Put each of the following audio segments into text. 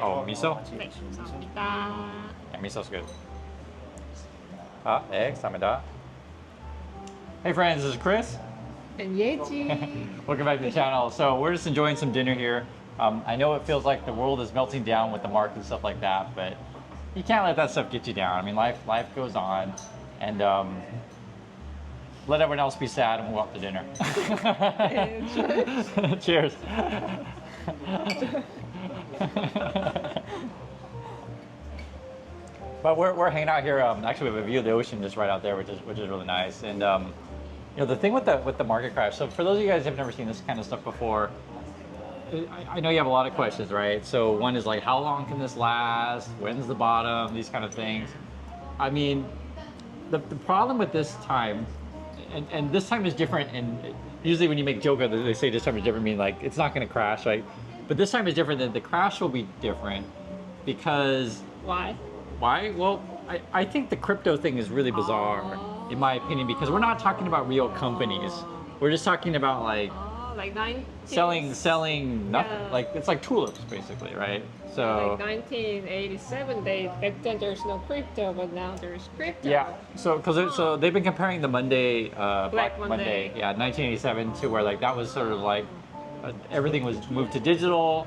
Oh, miso? 네, 감사합니다. Yeah, miso's good. 네, 감사합니다. Hey friends, this is Chris. And Yeji. Welcome back to the channel. So we're just enjoying some dinner here. I know it feels like the world is melting down with the market and stuff like that, but you can't let that stuff get you down. I mean, life goes on, and let everyone else be sad and we'll go out to dinner. Cheers. But we're hanging out here. Actually, we have a view of the ocean just right out there, which is really nice. And you know, the thing with the market crash. So for those of you guys who have never seen this kind of stuff before, I know you have a lot of questions, right? So one is like, how long can this last? When's the bottom? These kind of things. I mean, the problem with this time, and this time is different. And usually when you make joke of it, they say this time is different, meaning like it's not going to crash, right? But this time is different. That the crash will be different because Why? why? Well, I think the crypto thing is really bizarre, in my opinion, because we're not talking about real companies. We're just talking about like Like 19... selling nothing. Yeah. Like it's like tulips, basically, right? So Like 1987, back then there's no crypto, but now there's crypto. yeah, so so they've been comparing the Monday, Black Monday. yeah, 1987 to where like that was sort of like everything was moved to digital.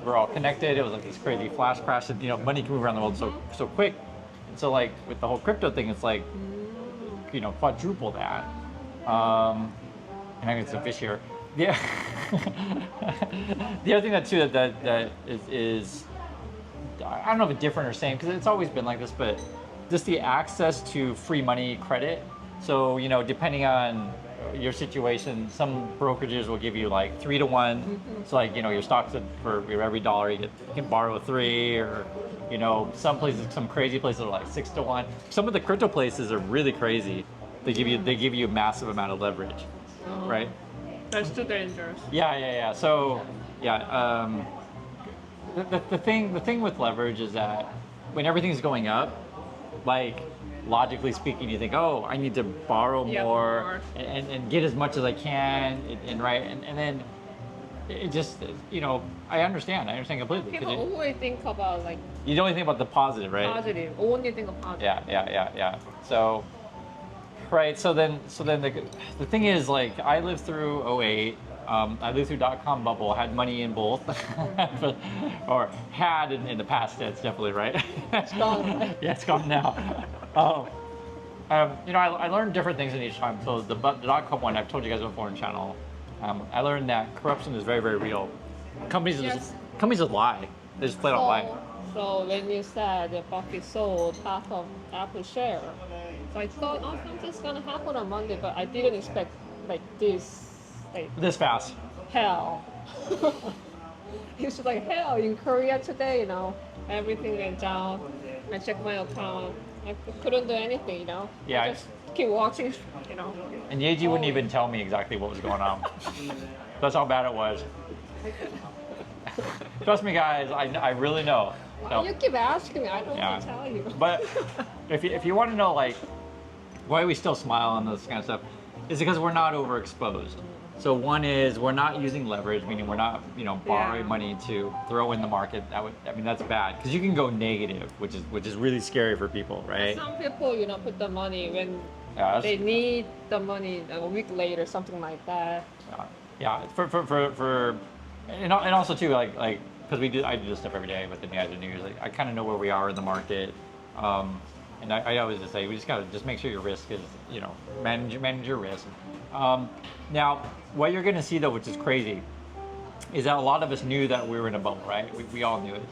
We're all connected. It was like this crazy flash crash. And, you know, money can move around the world so quick. And so like with the whole crypto thing, it's like you know, quadruple that. And I got some fish here. Yeah. The other thing that too that is I don't know if it's different or same because it's always been like this, but just the access to free money credit. So you know, depending on your situation, some brokerages will give you like 3 to 1. So like, you know, your stocks for every dollar you can borrow 3, or you know, some places, some crazy places are like 6 to 1. Some of the crypto places are really crazy. They give you a massive amount of leverage, right? That's too dangerous. Yeah. So yeah, the thing with leverage is that when everything's going up, like logically speaking, you think, oh, I need to borrow more and get as much as I can, and right, and then it just, you know, I understand completely. People always think about like You only think about the positive, right? positive, only think of positive. Yeah. So, right. So then the thing is, like, I lived through '08. I lived through .com bubble. Had money in both, or had in the past tense, definitely, right? It's gone, right? Yeah, it's gone now. You know, I learned different things in each time. So the .com one, I've told you guys before on the channel. I learned that corruption is very, very real. Companies just lie. They just flat out lie. So when you said that Buffett sold half of Apple share, so I thought, oh, something's gonna happen on Monday, but I didn't expect like this, like This fast. hell. It's just like hell in Korea today, you know. Everything went down. I checked my account. I couldn't do anything, you know. Yeah, I just keep watching, you know. And Yeji wouldn't even tell me exactly what was going on. That's how bad it was. Trust me, guys, I really know. No. You keep asking me, I don't want to tell you. But if you want to know, like, why we still smile on this kind of stuff, is because we're not overexposed. So one is we're not using leverage, meaning we're not, you know, borrowing money to throw in the market. That's bad because you can go negative, which is really scary for people, right? Some people, you know, put the money when they need the money a week later, something like that. Yeah. And also too, like because I do this stuff every day with the guys in news. Like, I kind of know where we are in the market, and I always just say we just gotta just make sure your risk is, you know, manage your risk. Now, what you're gonna see though, which is crazy, is that a lot of us knew that we were in a bubble, right? We all knew it,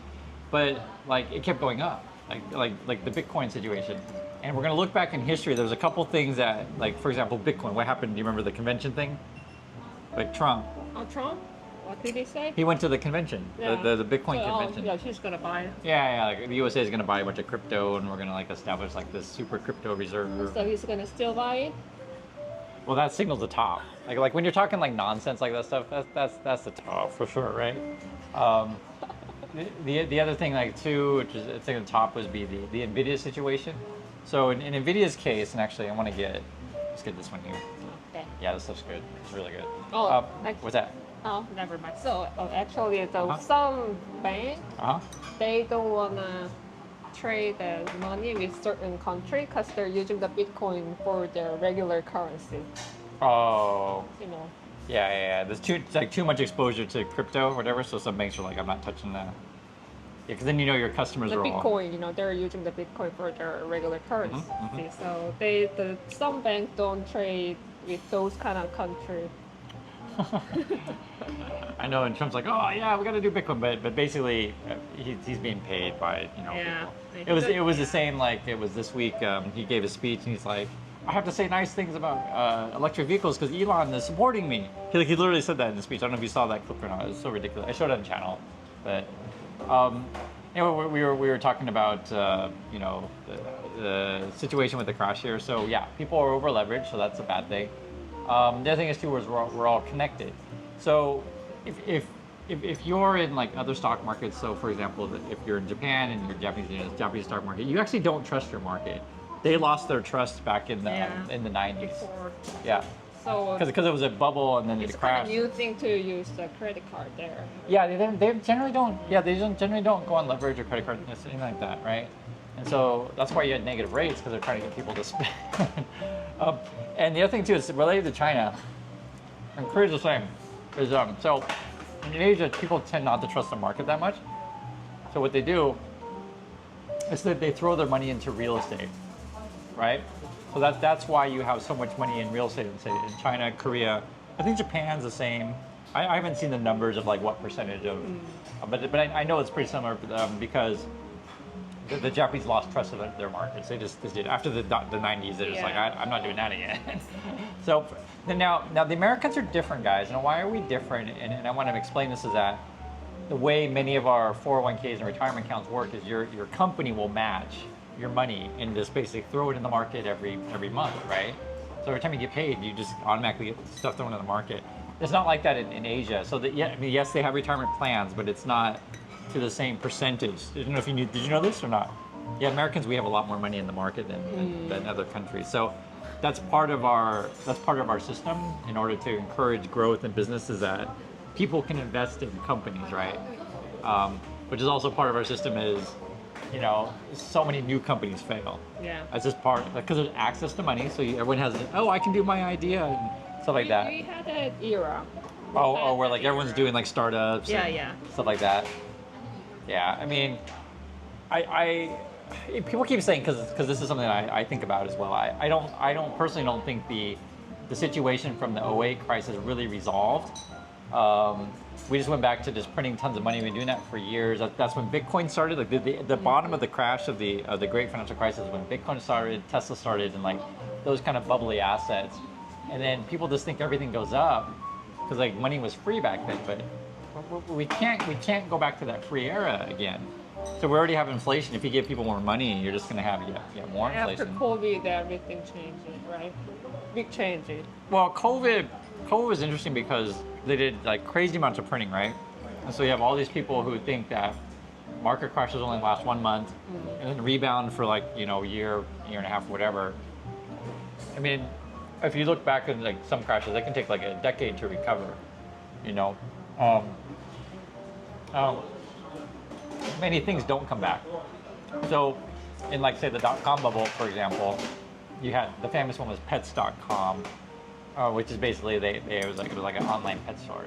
but like it kept going up, like the Bitcoin situation. And we're gonna look back in history. There's a couple things that, like, for example, Bitcoin. What happened? Do you remember the convention thing? Like Trump. Oh, Trump? What did he say? He went to the convention, the Bitcoin convention. Yeah, he's gonna buy it. Yeah, like the USA is gonna buy a bunch of crypto, and we're gonna like establish like this super crypto reserve. So he's gonna still buy it? Well, that signals the top. Like when you're talking like nonsense like that stuff, that's the top for sure, right? The other thing, like too, which is I think the top would be the Nvidia situation. So in Nvidia's case, and actually let's get this one here. Okay. Yeah, this stuff's good. It's really good. Oh, what's that? Oh, never mind. So actually, Uh-huh. some bank Uh-huh. they don't wanna trade the money with certain country because they're using the Bitcoin for their regular currency. Oh, You know, yeah. There's it's like too much exposure to crypto or whatever, so some banks are like, I'm not touching that. Yeah, because then you know your customers the are all. Bitcoin. They're using the Bitcoin for their regular currency. Mhm. So some banks don't trade with those kind of country. I know, and Trump's like, oh yeah, we got to do Bitcoin, but basically, he's being paid by Yeah. people. Like, It was the yeah. same like it was this week. He gave a speech and he's like, I have to say nice things about electric vehicles because Elon is supporting me. He literally said that in the speech. I don't know if you saw that clip or not. It was so ridiculous. I showed it on the channel, but um, anyway, we were talking about the situation with the crash here. So yeah, people are over leveraged, so that's a bad thing. The other thing is too is we're all connected. So if you're in like other stock markets, so for example, if you're in Japan and you're Japanese in the Japanese stock market, you actually don't trust your market. They lost their trust back in the Yeah. in the 90s. Before. Yeah, So because it was a bubble and then it's it kind crashed. of new thing to use the credit card there. Yeah, they generally don't. Yeah, generally don't go on leverage or credit card, anything like that, right? And so that's why you had negative rates because they're trying to get people to spend. um, and the other thing too is related to China. And Korea's the same. Is so in Asia people tend not to trust the market that much. So what they do is that they throw their money into real estate, right? So that's why you have so much money in real estate in, say, in China, Korea. I think Japan's the same. I haven't seen the numbers of like what percentage of, but I know it's pretty similar because the Japanese lost trust of their markets. They just did after the 90s. They're just like I'm not doing that again. So then now the Americans are different, guys. And why are we different? And I want to explain this is that the way many of our 401ks and retirement accounts work is your company will match your money and just basically throw it in the market every month, right? So every time you get paid, you just automatically get stuff thrown in the market. It's not like that in Asia. So that yes, they have retirement plans, but it's not to the same percentage. I don't know if did you know this or not? Yeah, Americans, we have a lot more money in the market than other countries. So that's part of our system in order to encourage growth in businesses that people can invest in companies, right? Which is also part of our system is, so many new companies fail. Yeah. That's just part, because there's access to money, so everyone has, I can do my idea and stuff like that. We had that era. Oh, where like everyone's doing like startups and stuff like that. Yeah, I mean, people keep saying because this is something that I think about as well. I don't personally don't think the situation from the '08 crisis really resolved. We just went back to just printing tons of money. We've been doing that for years. That's when Bitcoin started. Like the bottom of the crash of the great financial crisis when Bitcoin started, Tesla started, and like those kind of bubbly assets. And then people just think everything goes up because like money was free back then. But we can't go back to that free era again. So we already have inflation. If you give people more money, you're just going to have more inflation. After COVID, everything changes, right? Big changes. Well, COVID was interesting because they did like crazy amounts of printing, right? And so you have all these people who think that market crashes only last 1 month and then rebound for like year and a half, whatever. I mean, if you look back at like some crashes, they can take like a decade to recover. Many things don't come back. So, in like say the .com bubble, for example, you had the famous one was Pets.com, which is basically it was like an online pet store,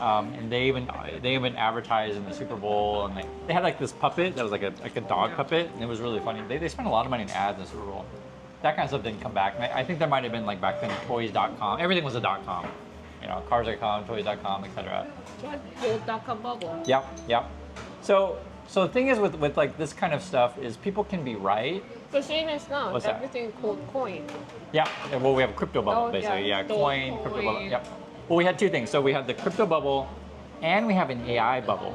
and they even advertised in the Super Bowl, and they had like this puppet that was like a dog puppet, and it was really funny. They spent a lot of money in ads in the Super Bowl. That kind of stuff didn't come back. And I think there might have been like back then Toys.com. Everything was a .com. Cars.com, Toys.com, etc. The dot-com bubble. Yep. So the thing is with like this kind of stuff is people can be right. The same as now. What's that? Everything called coin. Yeah. Well, we have a crypto bubble Oh, basically. yeah. Yeah, coin, crypto bubble. Yep. Well, we had two things. So we had the crypto bubble, and we have an AI bubble.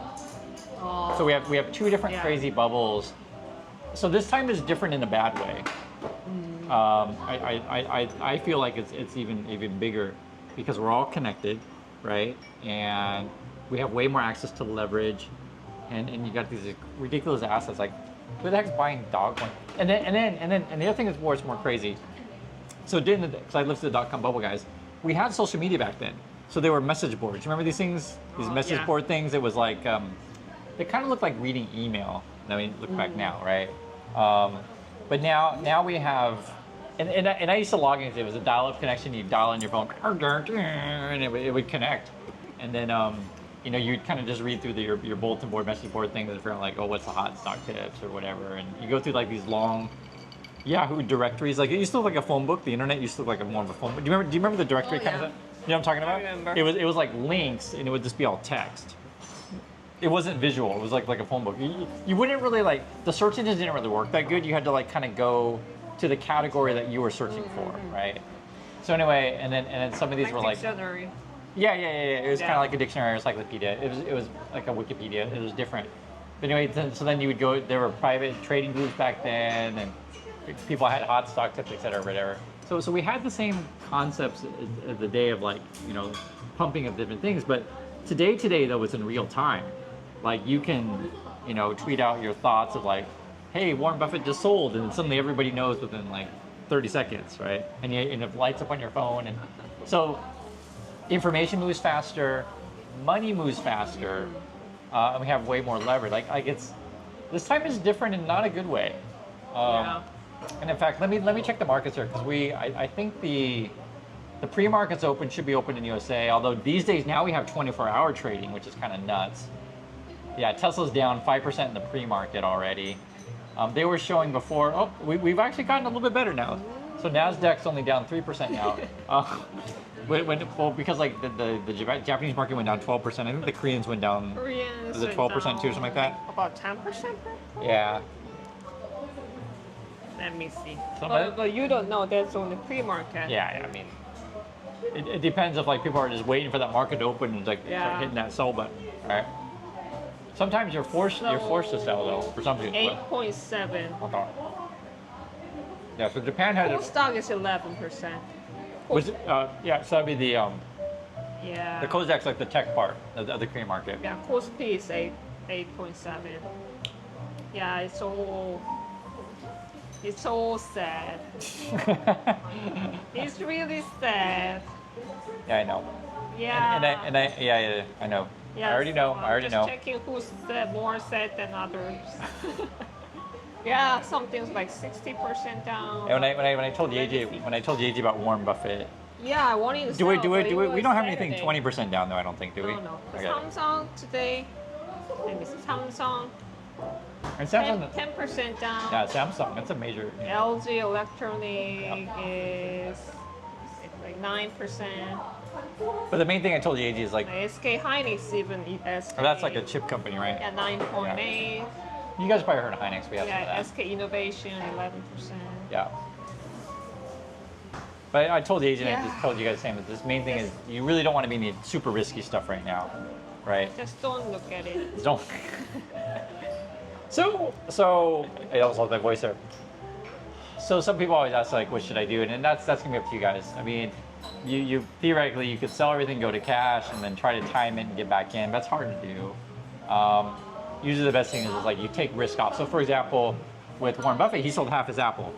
Oh. So we have two different crazy bubbles. So this time is different in a bad way. I feel like it's even bigger because we're all connected, right? And we have way more access to leverage, and you got these ridiculous assets. Like, who the heck's buying dog coin? And the other thing is it's more crazy. So because I lived through the .com bubble, guys, we had social media back then. So they were message boards. You remember these things? These message yeah. board things? It was like, they kind of looked like reading email. I mean, look back now, right? But now we have, and I used to log in. It was a dial-up connection. You dial in your phone, and it would connect. And then, you know, you'd kind of just read through your bulletin board, message board things and figure out like, oh, what's the hot stock tips or whatever. And you go through like these long Yahoo directories. Like it used to look like a phone book. The internet used to look like more of a phone book. Do you remember the directory kind of thing? You know what I'm talking about? I remember. It was like links, and it would just be all text. It wasn't visual. It was like a phone book. You wouldn't really like, the search engines didn't really work that good. You had to like kind of go to the category that you were searching for, right? So anyway, and then some of these were like dictionary. yeah. It was kind of like a dictionary or encyclopedia. It was like a Wikipedia. It was different. But anyway, so then you would go. There were private trading groups back then, and people had hot stock tips, et cetera, whatever. So we had the same concepts at the day of like, you know, pumping of different things. But today though, it's in real time. Like you can, you know, tweet out your thoughts of like, hey, Warren Buffett just sold, and suddenly everybody knows within like 30 seconds, right? And it lights up on your phone, and so information moves faster, money moves faster, and we have way more leverage. Like this time is different in not a good way. And in fact, let me check the markets here, because I think the pre-markets open should be open in USA. Although these days now we have 24-hour trading, which is kind of nuts. Yeah, Tesla's down 5% in the pre-market already. They were showing before. Oh, we've actually gotten a little bit better now. So Nasdaq's only down 3% now. Because like the Japanese market went down 12%. I think the Koreans went down. Koreans was it 12% too, something like that? About 10%. Yeah. Let me see. So but you don't know. That's only pre-market. Yeah. I mean, it depends if like people are just waiting for that market to open and like start hitting that sell button, right? Sometimes you're forced to sell though for some people. 8.7. Okay. Yeah, so Japan had Cold stock is 11%. was it, yeah, so that'd be the Yeah. the Kozac's like the tech part of the Korean market. Yeah, Kospi is 8.7. Yeah, it's so sad. It's really sad. Yeah, I know. Yeah. And I know. Yeah, I already know. I'm I already just know. checking who's more sad than others. Yeah, something's like 60% down. And when I told Yeji about Warren Buffett. Yeah, I wanted to Do we sell, we don't have anything Saturday. 20% down though, I don't think, do we? No. Okay. Samsung today. Let me see. Samsung. And Samsung 10% down. yeah, Samsung, that's a major LG Electronic is like 9%. But the main thing I told Yeji is like SK Hynix even SK. that's like a chip company, right? Yeah, 9.8. You guys probably heard of Hynix, we have some Yeah, of SK Innovation 11%. that. Yeah. But I told Yeji and I just told you guys the same, that this main thing is you really don't want to be in the super risky stuff right now. Right? Just don't look at it. Don't. So I almost lost my voice there. So some people always ask like, what should I do? And that's gonna be up to you guys. I mean, you theoretically you could sell everything, go to cash, and then try to time it and get back in. That's hard to do. Usually the best thing is like you take risk off. So for example, with Warren Buffett, he sold half his Apple.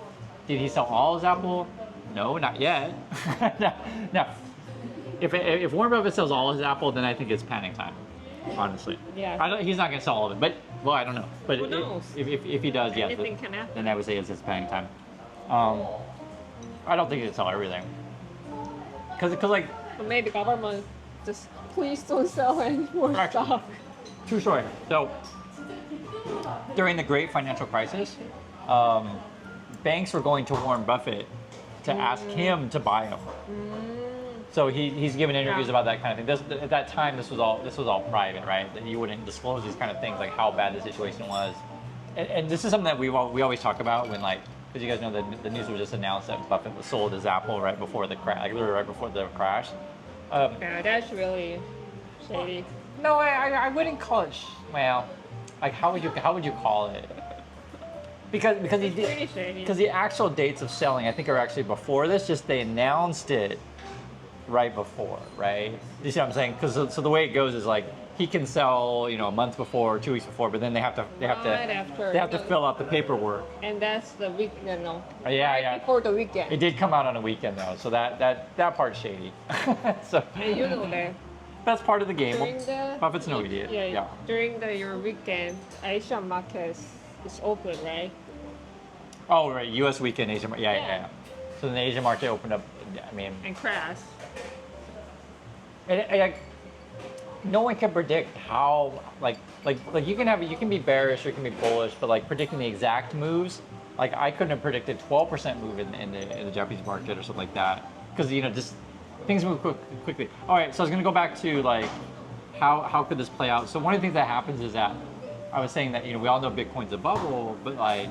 Did he sell all his Apple? No, not yet. No. If Warren Buffett sells all his Apple, then I think it's panic time. Honestly. Yeah. He's not gonna sell all of it, but well, I don't know. But Who knows? if he does, yes. Anything can happen. Then I would say it's panic time. I don't think he'd sell everything. Cause like. But maybe government just please don't sell any more stock. True story. So during the Great Financial Crisis, banks were going to Warren Buffett to ask him to buy them. So he's given interviews about that kind of thing. At that time, this was all private, right? That you wouldn't disclose these kind of things, like how bad the situation was. And this is something that we always talk about when, like, because you guys know the news was just announced that Buffett was sold his Apple right before the crash, like literally right before the crash. Yeah, that's really shady. No, I wouldn't call it. Well, like how would you call it? Because he It's did, pretty shady. because the actual dates of selling I think are actually before this. Just they announced it right before, right? You see what I'm saying? Because so the way it goes is like he can sell, a month before, 2 weeks before, but then they have to Right after. they have to fill out the paperwork. And that's the week, Yeah. before the weekend. It did come out on a weekend though, so that part's shady. So And you know that. that's part of the game. During the Buffett's no idiot. Yeah. During your weekend, Asian market is open, right? Oh, right. U.S. weekend, Asian market. Yeah. Yeah. So then the Asian market opened up. I mean, And crash. no one can predict how like you can be bearish or you can be bullish, but like predicting the exact moves, like I couldn't have predicted 12% move in the Japanese market or something like that, because just things move quickly. All right, so I was gonna go back to like how could this play out. So one of the things that happens is that I was saying that we all know Bitcoin's a bubble, but like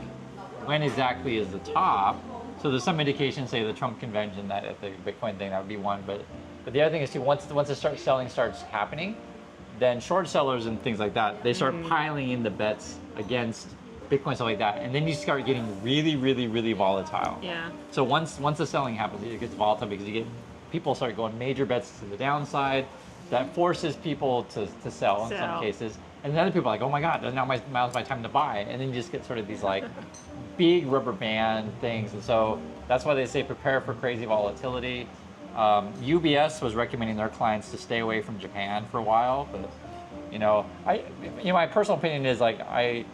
when exactly is the top? So there's some indication, say the Trump convention, that at the Bitcoin thing that would be one, but the other thing is too, once the selling starts happening, then short sellers and things like that, they start piling in the bets against Bitcoin, stuff like that, and then you start getting really, really, really volatile. Yeah. So once the selling happens, it gets volatile because people start going major bets to the downside. That forces people to sell in some cases, and then other people are like, oh my god, now's my time to buy, and then you just get sort of these like big rubber band things, and so that's why they say prepare for crazy volatility. UBS was recommending their clients to stay away from Japan for a while, but my personal opinion is like I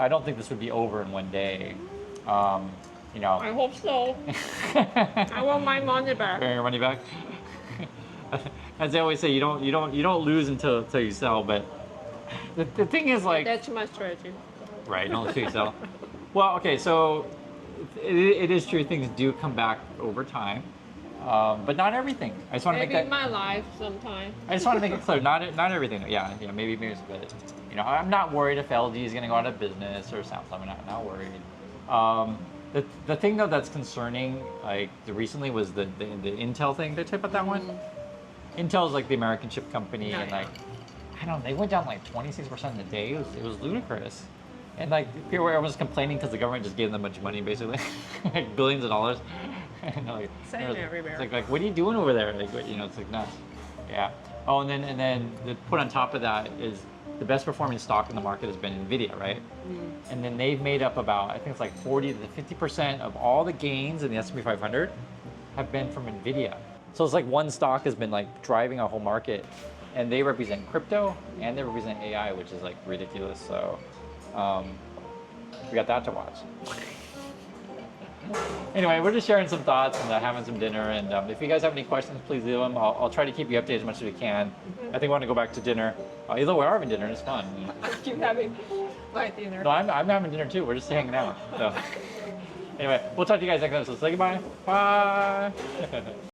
don't think this would be over in one day. I hope so. I want my money back. Your money back. As they always say, you don't lose until you sell. But the thing is, like, That's my strategy. right, don't lose until you sell. Well, okay, so it is true, things do come back over time, but not everything. I just want to make Maybe that. in my life sometime. I just want to make it clear, not everything. Yeah, maybe but I'm not worried if LG is going to go out of business or Samsung. I'm not worried. The thing though that's concerning, like recently, was the Intel thing. Did I tell you about that one? Intel's like the American chip company, and like I don't know, they went down like 26% in a day. It was ludicrous, and like everyone was complaining because the government just gave them a bunch of money, basically, like billions of dollars. And like, Same everywhere. It's like what are you doing over there? Like it's like nuts. Yeah. Oh, and then the put on top of that is the best performing stock in the market has been Nvidia, right? And then they've made up about, I think it's like 40 to 50% of all the gains in the S&P 500 have been from Nvidia. So it's like one stock has been like driving a whole market, and they represent crypto and they represent AI, which is like ridiculous. So we got that to watch. Anyway, we're just sharing some thoughts and having some dinner. And if you guys have any questions, please leave them. I'll try to keep you updated as much as we can. I think we want to go back to dinner. Either way, we're having dinner. It's fun. I keep having my dinner. No, I'm having dinner too. We're just hanging out. So anyway, we'll talk to you guys next time. So say goodbye. Bye.